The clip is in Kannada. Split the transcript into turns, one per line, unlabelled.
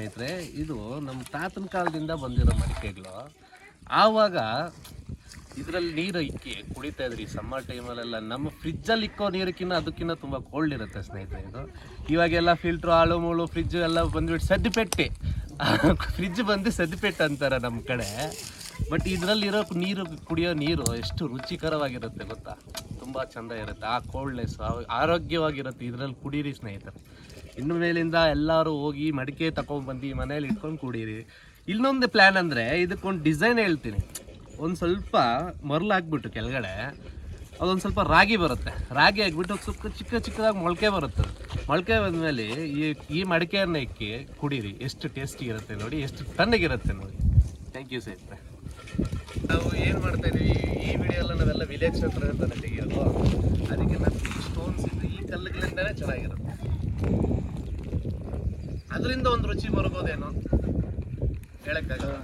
ಸ್ನೇಹಿತರೆ, ಇದು ನಮ್ಮ ತಾತನ ಕಾಲದಿಂದ ಬಂದಿರೋ ಮಡಿಕೆಗಳು. ಆವಾಗ ಇದರಲ್ಲಿ ನೀರು ಇಕ್ಕಿ ಕುಡಿತಾ ಇದ್ರಿ ಸಮ್ಮರ್ ಟೈಮಲ್ಲೆಲ್ಲ. ನಮ್ಮ ಫ್ರಿಜ್ಜಲ್ಲಿ ಇಕ್ಕೋ ನೀರಕ್ಕಿಂತ ಅದಕ್ಕಿಂತ ತುಂಬ ಕೋಲ್ಡ್ ಇರುತ್ತೆ ಸ್ನೇಹಿತರೆ ಇದು. ಇವಾಗೆಲ್ಲ ಫಿಲ್ಟ್ರು ಆಳು ಮೂಳು ಫ್ರಿಜ್ ಎಲ್ಲ ಬಂದ್ಬಿಟ್ಟು ಸದ್ದಿಪೆಟ್ಟೆ ಫ್ರಿಜ್ ಬಂದು ಸದ್ದಿಪೆಟ್ಟು ಅಂತಾರೆ ನಮ್ಮ ಕಡೆ. ಬಟ್ ಇದರಲ್ಲಿರೋ ನೀರು, ಕುಡಿಯೋ ನೀರು ಎಷ್ಟು ರುಚಿಕರವಾಗಿರುತ್ತೆ ಗೊತ್ತಾ, ತುಂಬ ಚೆಂದ ಇರುತ್ತೆ. ಆ ಕೋಲ್ಡ್ನೆಸ್ ಆರೋಗ್ಯವಾಗಿರುತ್ತೆ ಇದರಲ್ಲಿ. ಕುಡೀರಿ ಸ್ನೇಹಿತರೆ, ಇನ್ನು ಮೇಲಿಂದ ಎಲ್ಲರೂ ಹೋಗಿ ಮಡಿಕೆ ತಗೊಂಡ್ಬಂದು ಮನೇಲಿ ಇಟ್ಕೊಂಡು ಕುಡೀರಿ. ಇನ್ನೊಂದು ಪ್ಲ್ಯಾನ್ ಅಂದರೆ, ಇದಕ್ಕೊಂದು ಡಿಸೈನ್ ಹೇಳ್ತೀನಿ. ಒಂದು ಸ್ವಲ್ಪ ಮರಳು ಹಾಕ್ಬಿಟ್ಟು ಕೆಳಗಡೆ ಅದೊಂದು ಸ್ವಲ್ಪ ರಾಗಿ ಬರುತ್ತೆ, ರಾಗಿ ಹಾಕ್ಬಿಟ್ಟು ಚಿಕ್ಕ ಚಿಕ್ಕದಾಗಿ ಮೊಳಕೆ ಬರುತ್ತೆ. ಮೊಳಕೆ ಬಂದಮೇಲೆ ಈ ಮಡಿಕೆಯನ್ನು ಇಕ್ಕಿ ಕುಡೀರಿ, ಎಷ್ಟು ಟೇಸ್ಟಿ ಇರುತ್ತೆ ನೋಡಿ, ಎಷ್ಟು ತಣ್ಣಗಿರುತ್ತೆ ನೋಡಿ. ಥ್ಯಾಂಕ್ ಯು ಸ್ನೇಹಿತರೆ. ನಾವು ಏನು ಮಾಡ್ತಾಯಿದ್ದೀವಿ, ಈ ವಿಡಿಯೋ ಎಲ್ಲ ನಾವೆಲ್ಲ ವಿಲೇಜ್ ಹತ್ರ ಅಂತಾನೆ ತೆಗಿಯೋದು. ಅದಕ್ಕೆ ನಮಗೆ ಸ್ಟೋನ್ಸ್ ಇದ್ದು ಈ ಕಲ್ಲುಗಳಿಂದಲೇ ಚೆನ್ನಾಗಿರುತ್ತೆ. ಅದರಿಂದ ಒಂದು ರುಚಿ ಬರ್ಬೋದೇನೋ ಹೇಳೋಕ್ಕಾಗಲ್ಲ.